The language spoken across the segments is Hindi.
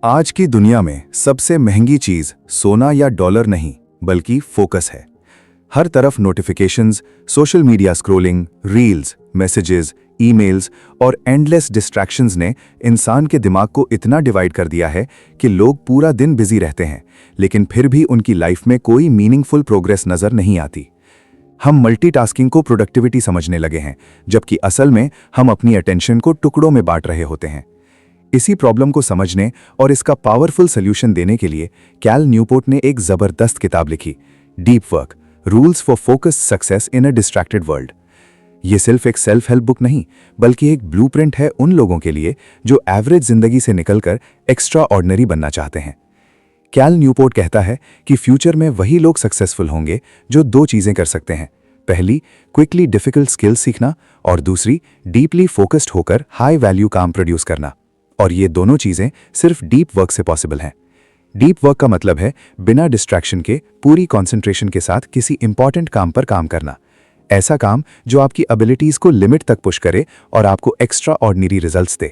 आज की दुनिया में सबसे महंगी चीज सोना या डॉलर नहीं बल्कि फोकस है। हर तरफ notifications, social media scrolling, reels, messages, emails और एंडलेस डिस्ट्रैक्शंस ने इंसान के दिमाग को इतना डिवाइड कर दिया है कि लोग पूरा दिन बिजी रहते हैं, लेकिन फिर भी उनकी लाइफ में कोई मीनिंगफुल प्रोग्रेस नजर नहीं आती। हम मल्टीटास्किंग को प्रोडक्टिविटी समझने लगे हैं, जबकि असल में हम अपनी अटेंशन को टुकड़ों में बांट रहे होते हैं। इसी प्रॉब्लम को समझने और इसका पावरफुल सॉल्यूशन देने के लिए कैल न्यूपोर्ट ने एक जबरदस्त किताब लिखी, deep work, rules for focused success in a distracted world. ये सिर्फ एक सेल्फ हेल्प बुक नहीं, बल्कि एक ब्लूप्रिंट है उन लोगों के लिए जो एवरेज जिंदगी से निकलकर एक्स्ट्रा ऑर्डिनरी बनना चाहते हैं। कैल न्यूपोर्ट कहता है कि फ्यूचर में वही लोग सक्सेसफुल होंगे जो दो चीजें कर सकते हैं। पहली, क्विकली डिफिकल्ट स्किल्स सीखना, और दूसरी, डीपली फोकस्ड होकर हाई वैल्यू काम प्रोड्यूस करना। और ये दोनों चीजें सिर्फ डीप वर्क से पॉसिबल हैं। डीप वर्क का मतलब है बिना डिस्ट्रैक्शन के पूरी कंसंट्रेशन के साथ किसी इंपॉर्टेंट काम पर काम करना। ऐसा काम जो आपकी एबिलिटीज को लिमिट तक पुश करे और आपको एक्स्ट्रा ऑर्डिनरी रिजल्ट्स दे।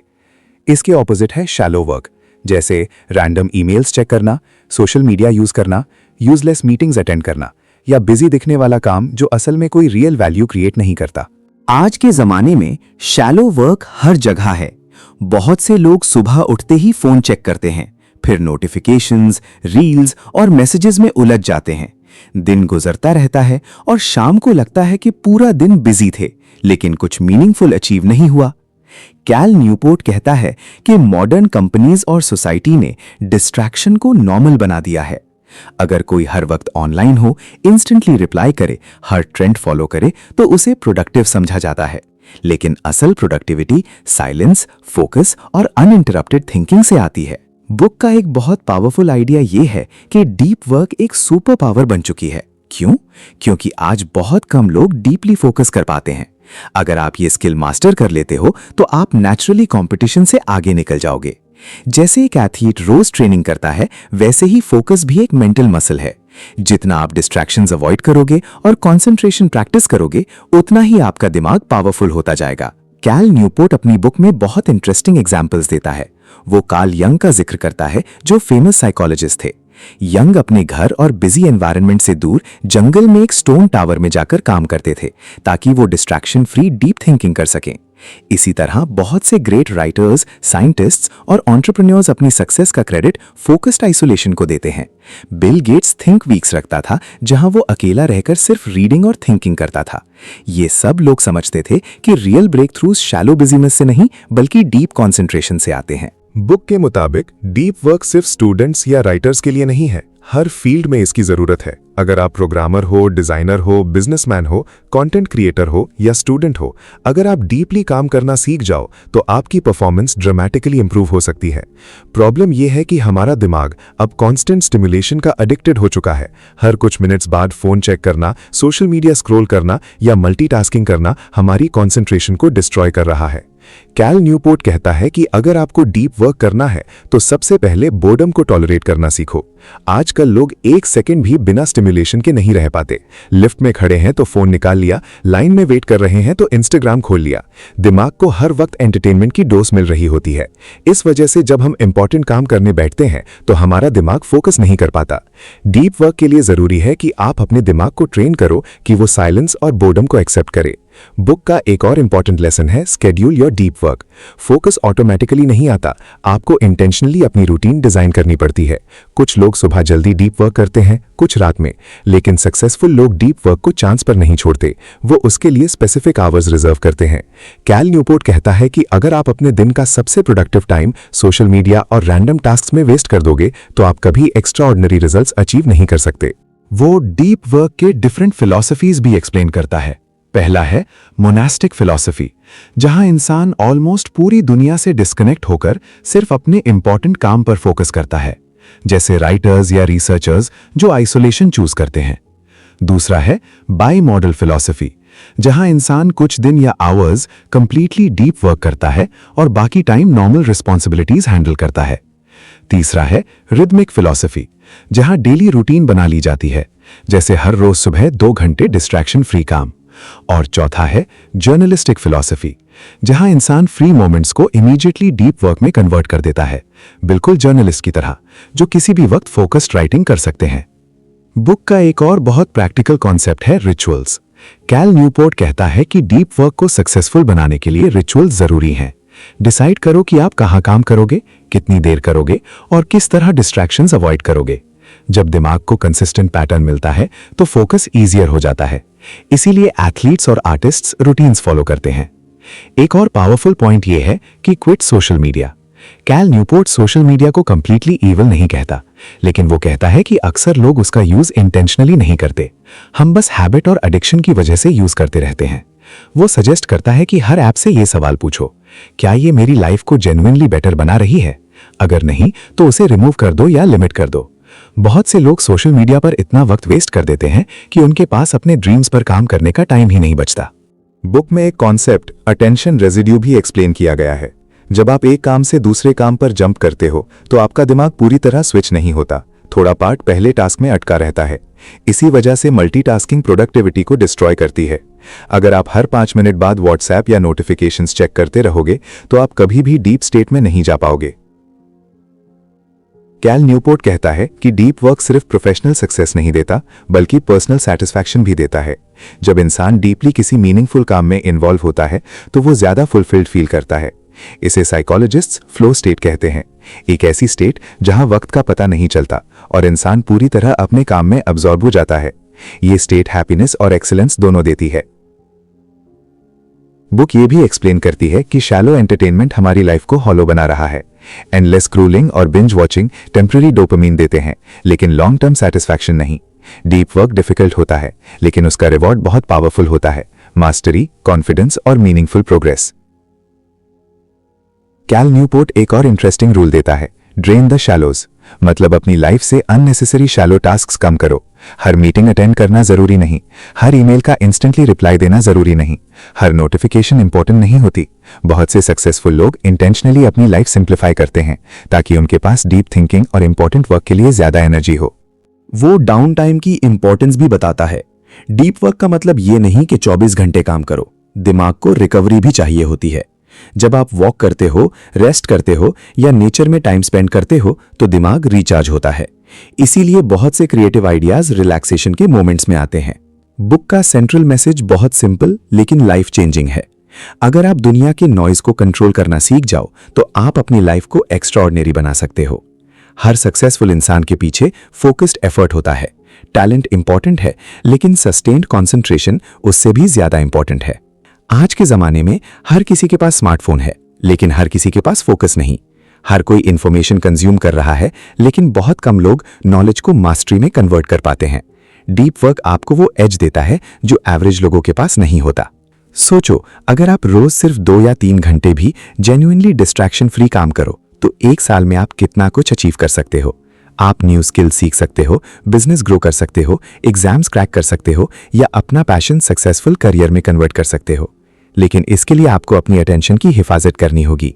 इसके ऑपोजिट है शैलो वर्क, जैसे रैंडम ईमेल्स चेक करना, सोशल मीडिया यूज करना, यूजलेस मीटिंग्स अटेंड करना, या बिजी दिखने वाला काम जो असल में कोई रियल वैल्यू क्रिएट नहीं करता। आज के जमाने में शैलो वर्क हर जगह है। बहुत से लोग सुबह उठते ही फोन चेक करते हैं, फिर नोटिफिकेशंस, रील्स और मैसेजेस में उलझ जाते हैं। दिन गुजरता रहता है और शाम को लगता है कि पूरा दिन बिजी थे, लेकिन कुछ मीनिंगफुल अचीव नहीं हुआ। कैल न्यूपोर्ट कहता है कि मॉडर्न कंपनीज और सोसाइटी ने डिस्ट्रैक्शन को नॉर्मल बना दिया है। अगर कोई हर वक्त ऑनलाइन हो, इंस्टेंटली रिप्लाई करे, हर ट्रेंड फॉलो करे, तो उसे प्रोडक्टिव समझा जाता है। लेकिन असल प्रोडक्टिविटी साइलेंस, फोकस और अनइंटरप्टेड थिंकिंग से आती है। बुक का एक बहुत पावरफुल आइडिया यह है कि डीप वर्क एक सुपर पावर बन चुकी है। क्यों? क्योंकि आज बहुत कम लोग डीपली फोकस कर पाते हैं। अगर आप ये स्किल मास्टर कर लेते हो तो आप नेचुरली कंपटीशन से आगे निकल जाओगे। जैसे एक एथलीट रोज ट्रेनिंग करता है, वैसे ही फोकस भी एक मेंटल मसल है। जितना आप डिस्ट्रैक्शंस अवॉइड करोगे और कंसंट्रेशन प्रैक्टिस करोगे, उतना ही आपका दिमाग पावरफुल होता जाएगा। कैल न्यूपोर्ट अपनी बुक में बहुत इंटरेस्टिंग एग्जाम्पल्स देता है। वो कार्ल यंग का जिक्र करता है, जो फेमस साइकोलॉजिस्ट थे। यंग अपने घर और बिजी एनवायरनमेंट से दूर जंगल में एक स्टोन टावर में जाकर काम करते थे, ताकि वो डिस्ट्रैक्शन फ्री डीप थिंकिंग कर सकें। इसी तरह बहुत से ग्रेट राइटर्स, साइंटिस्ट्स और एंटरप्रेन्योर्स अपनी सक्सेस का क्रेडिट फोकस्ड आइसोलेशन को देते हैं। बिल गेट्स थिंक वीक्स रखता था, जहां वो अकेला रहकर सिर्फ रीडिंग और थिंकिंग करता था। ये सब लोग समझते थे कि real breakthroughs shallow business से नहीं, बल्कि डीप कॉन्सेंट्रेशन से आते हैं। बुक के मुताबिक डीप वर्क सिर्फ स्टूडेंट्स या राइटर्स के लिए नहीं है, हर फील्ड में इसकी जरूरत है। अगर आप प्रोग्रामर हो, डिजाइनर हो, बिजनेसमैन हो, कंटेंट क्रिएटर हो या स्टूडेंट हो, अगर आप डीपली काम करना सीख जाओ तो आपकी परफॉर्मेंस ड्रामेटिकली इंप्रूव हो सकती है। प्रॉब्लम यह है कि हमारा दिमाग अब कांस्टेंट स्टिमुलेशन का एडिक्टेड हो चुका है। हर कुछ मिनट्स बाद फोन चेक करना, सोशल मीडिया स्क्रॉल करना या मल्टीटास्किंग करना हमारी कंसंट्रेशन को डिस्ट्रॉय कर रहा है। कैल न्यूपोर्ट कहता है कि अगर आपको डीप वर्क करना है तो सबसे पहले बोर्डम को टॉलरेट करना सीखो। आजकल लोग एक सेकंड भी बिना स्टिमुलेशन के नहीं रह पाते। लिफ्ट में खड़े हैं तो फोन निकाल लिया, लाइन में वेट कर रहे हैं तो इंस्टाग्राम खोल लिया। दिमाग को हर वक्त एंटरटेनमेंट की डोज मिल रही होती है। इस वजह से जब हम इंपॉर्टेंट काम करने बैठते हैं तो हमारा दिमाग फोकस नहीं कर पाता। डीप वर्क के लिए जरूरी है कि आप अपने दिमाग को ट्रेन करो कि वो साइलेंस और बोर्डम को एक्सेप्ट करे। बुक का एक और इंपॉर्टेंट लेसन है schedule your deep work. Focus automatically नहीं आता, आपको इंटेंशनली अपनी रूटीन डिजाइन करनी पड़ती है। कुछ लोग सुबह जल्दी डीप वर्क करते हैं, कुछ रात में, लेकिन सक्सेसफुल लोग डीप वर्क को चांस पर नहीं छोड़ते। वो उसके लिए स्पेसिफिक आवर्स रिजर्व करते हैं। कैल न्यूपोर्ट कहता है कि अगर आप अपने दिन का सबसे प्रोडक्टिव टाइम सोशल मीडिया और रैंडम टास्क में वेस्ट कर दोगे तो आप कभी एक्स्ट्रा ऑर्डिनरी रिजल्ट्स अचीव नहीं कर सकते। वो डीप वर्क के डिफरेंट फिलॉसफीज भी एक्सप्लेन करता है। पहला है मोनास्टिक फिलॉसफी, जहां इंसान ऑलमोस्ट पूरी दुनिया से डिस्कनेक्ट होकर सिर्फ अपने इंपॉर्टेंट काम पर फोकस करता है, जैसे राइटर्स या रिसर्चर्स जो आइसोलेशन चूज करते हैं। दूसरा है बाई मॉडल फिलॉसफी, जहां इंसान कुछ दिन या आवर्स कंप्लीटली डीप वर्क करता है और बाकी टाइम नॉर्मल रिस्पॉन्सिबिलिटीज हैंडल करता है। तीसरा है रिदमिक फिलॉसफी, जहां डेली रूटीन बना ली जाती है, जैसे हर रोज सुबह 2 घंटे डिस्ट्रैक्शन फ्री काम, और चौथा है जर्नलिस्टिक फिलॉसफी, जहां इंसान फ्री मोमेंट्स को इमीडिएटली डीप वर्क में कन्वर्ट कर देता है, बिल्कुल जर्नलिस्ट की तरह, जो किसी भी वक्त फोकस्ड राइटिंग कर सकते हैं। बुक का एक और बहुत प्रैक्टिकल कॉन्सेप्ट है रिचुअल्स। कैल न्यूपोर्ट कहता है कि डीप वर्क को सक्सेसफुल बनाने के लिए रिचुअल्स जरूरी हैं। डिसाइड करो कि आप कहां काम करोगे, कितनी देर करोगे और किस तरह डिस्ट्रैक्शंस अवॉइड करोगे। जब दिमाग को कंसिस्टेंट पैटर्न मिलता है तो फोकस ईजियर हो जाता है। इसीलिए एथलीट्स और आर्टिस्ट्स रूटीन्स फॉलो करते हैं। एक और पावरफुल पॉइंट यह है कि quit social media. Cal Newport social media को कंप्लीटली ईविल नहीं कहता, लेकिन वो कहता है कि अक्सर लोग उसका यूज इंटेंशनली नहीं करते, हम बस हैबिट और एडिक्शन की वजह से यूज करते रहते हैं। वो सजेस्ट करता है कि हर ऐप से ये सवाल पूछो, क्या ये मेरी लाइफ को जेन्युइनली बेटर बना रही है? अगर नहीं तो उसे रिमूव कर दो या लिमिट कर दो। बहुत से लोग सोशल मीडिया पर इतना वक्त वेस्ट कर देते हैं कि उनके पास अपने ड्रीम्स पर काम करने का टाइम ही नहीं बचता। बुक में एक कॉन्सेप्ट अटेंशन रेजिड्यू भी एक्सप्लेन किया गया है। जब आप एक काम से दूसरे काम पर जंप करते हो तो आपका दिमाग पूरी तरह स्विच नहीं होता, थोड़ा पार्ट पहले टास्क में अटका रहता है। इसी वजह से मल्टीटास्किंग प्रोडक्टिविटी को डिस्ट्रॉय करती है। अगर आप हर 5 मिनट बाद व्हाट्सएप या नोटिफिकेशंस चेक करते रहोगे तो आप कभी भी डीप स्टेट में नहीं जा पाओगे। कैल न्यूपोर्ट कहता है कि डीप वर्क सिर्फ प्रोफेशनल सक्सेस नहीं देता, बल्कि पर्सनल सेटिस्फैक्शन भी देता है। जब इंसान डीपली किसी मीनिंगफुल काम में इन्वॉल्व होता है तो वो ज्यादा फुलफिल्ड फील करता है। इसे साइकोलॉजिस्ट्स फ्लो स्टेट कहते हैं, एक ऐसी स्टेट जहां वक्त का पता नहीं चलता और इंसान पूरी तरह अपने काम में अब्सॉर्ब हो जाता है। ये स्टेट हैप्पीनेस और एक्सीलेंस दोनों देती है। बुक ये भी एक्सप्लेन करती है कि शैलो एंटरटेनमेंट हमारी लाइफ को हॉलो बना रहा है। एंडलेस स्क्रोलिंग और बिंज वॉचिंग टेम्पररी डोपामिन देते हैं, लेकिन लॉन्ग टर्म सेटिस्फैक्शन नहीं। डीप वर्क डिफिकल्ट होता है, लेकिन उसका रिवॉर्ड बहुत पावरफुल होता है, मास्टरी, कॉन्फिडेंस और मीनिंगफुल प्रोग्रेस। कैल न्यूपोर्ट एक और इंटरेस्टिंग रूल देता है, ड्रेन द शैलोज, मतलब अपनी लाइफ से अननेसेसरी शैलो टास्क्स कम करो। हर मीटिंग अटेंड करना जरूरी नहीं, हर ईमेल का इंस्टेंटली रिप्लाई देना जरूरी नहीं, हर नोटिफिकेशन इंपॉर्टेंट नहीं होती। बहुत से सक्सेसफुल लोग इंटेंशनली अपनी लाइफ सिंप्लीफाई करते हैं ताकि उनके पास डीप थिंकिंग और इंपॉर्टेंट वर्क के लिए ज्यादा एनर्जी हो। वो डाउन टाइम की इंपॉर्टेंस भी बताता है। डीप वर्क का मतलब ये नहीं कि 24 घंटे काम करो, दिमाग को रिकवरी भी चाहिए होती है। जब आप वॉक करते हो, रेस्ट करते हो या नेचर में टाइम स्पेंड करते हो तो दिमाग रिचार्ज होता है। इसीलिए बहुत से क्रिएटिव आइडियाज रिलैक्सेशन के मोमेंट्स में आते हैं। बुक का सेंट्रल मैसेज बहुत सिंपल लेकिन लाइफ चेंजिंग है। अगर आप दुनिया के नॉइज को कंट्रोल करना सीख जाओ तो आप अपनी लाइफ को एक्स्ट्राऑर्डिनरी बना सकते हो। हर सक्सेसफुल इंसान के पीछे फोकस्ड एफर्ट होता है। टैलेंट इंपॉर्टेंट है, लेकिन सस्टेन्ड कॉन्सेंट्रेशन उससे भी ज्यादा इंपॉर्टेंट है। आज के जमाने में हर किसी के पास स्मार्टफोन है, लेकिन हर किसी के पास फोकस नहीं। हर कोई इंफॉर्मेशन कंज्यूम कर रहा है, लेकिन बहुत कम लोग नॉलेज को मास्टरी में कन्वर्ट कर पाते हैं। डीप वर्क आपको वो एज देता है जो एवरेज लोगों के पास नहीं होता। सोचो, अगर आप रोज सिर्फ 2 या 3 घंटे भी जेन्युइनली डिस्ट्रैक्शन फ्री काम करो तो 1 साल में आप कितना कुछ अचीव कर सकते हो। आप न्यू स्किल सीख सकते हो, बिजनेस ग्रो कर सकते हो, एग्जाम्स क्रैक कर सकते हो या अपना पैशन सक्सेसफुल करियर में कन्वर्ट कर सकते हो। लेकिन इसके लिए आपको अपनी अटेंशन की हिफाजत करनी होगी।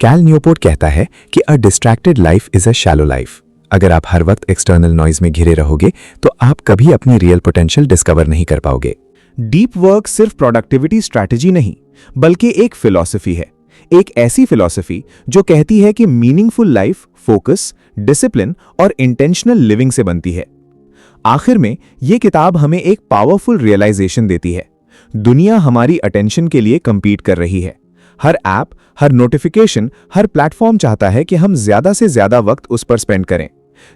कैल न्यूपोर्ट कहता है कि a distracted life is a shallow life. अगर आप हर वक्त एक्सटर्नल नॉइज में घिरे रहोगे तो आप कभी अपनी रियल पोटेंशियल डिस्कवर नहीं कर पाओगे। डीप वर्क सिर्फ प्रोडक्टिविटी स्ट्रैटेजी नहीं, बल्कि एक फिलॉसफी है। एक ऐसी फिलॉसफी जो कहती है कि मीनिंगफुल लाइफ फोकस, डिसिप्लिन और इंटेंशनल लिविंग से बनती है। आखिर में यह किताब हमें एक पावरफुल रियलाइजेशन देती है। दुनिया हमारी अटेंशन के लिए कंपीट कर रही है। हर ऐप, हर नोटिफिकेशन, हर प्लेटफॉर्म चाहता है कि हम ज्यादा से ज्यादा वक्त उस पर स्पेंड करें।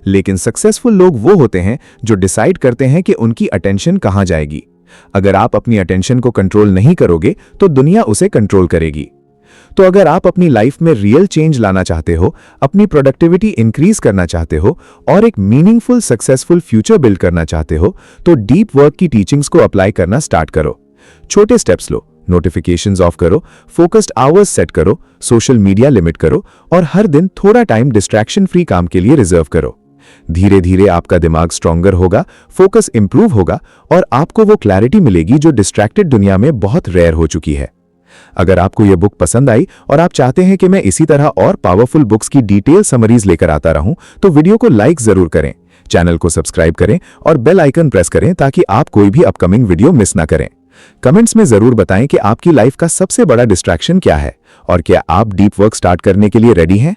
लेकिन सक्सेसफुल लोग वो होते हैं जो डिसाइड करते हैं कि उनकी अटेंशन कहां जाएगी। अगर आप अपनी अटेंशन को कंट्रोल नहीं करोगे तो दुनिया उसे कंट्रोल करेगी। तो अगर आप अपनी लाइफ में रियल चेंज लाना चाहते हो, अपनी प्रोडक्टिविटी इंक्रीज करना चाहते हो और एक मीनिंगफुल सक्सेसफुल फ्यूचर बिल्ड करना चाहते हो तो डीप वर्क की टीचिंग्स को अप्लाई करना स्टार्ट करो। छोटे स्टेप्स लो, नोटिफिकेशंस ऑफ करो, फोकस्ड आवर्स सेट करो, सोशल मीडिया लिमिट करो और हर दिन थोड़ा टाइम डिस्ट्रैक्शन फ्री काम के लिए रिजर्व करो। धीरे धीरे आपका दिमाग स्ट्रॉन्गर होगा, फोकस इंप्रूव होगा और आपको वो क्लैरिटी मिलेगी जो डिस्ट्रैक्टेड दुनिया में बहुत रेयर हो चुकी है। अगर आपको यह बुक पसंद आई और आप चाहते हैं कि मैं इसी तरह और पावरफुल बुक्स की डिटेल समरीज लेकर आता रहूं तो वीडियो को लाइक जरूर करें, चैनल को सब्सक्राइब करें और बेल आइकन प्रेस करें ताकि आप कोई भी अपकमिंग वीडियो मिस ना करें। कमेंट्स में जरूर बताएं कि आपकी लाइफ का सबसे बड़ा डिस्ट्रैक्शन क्या है और क्या आप डीप वर्क स्टार्ट करने के लिए रेडी हैं।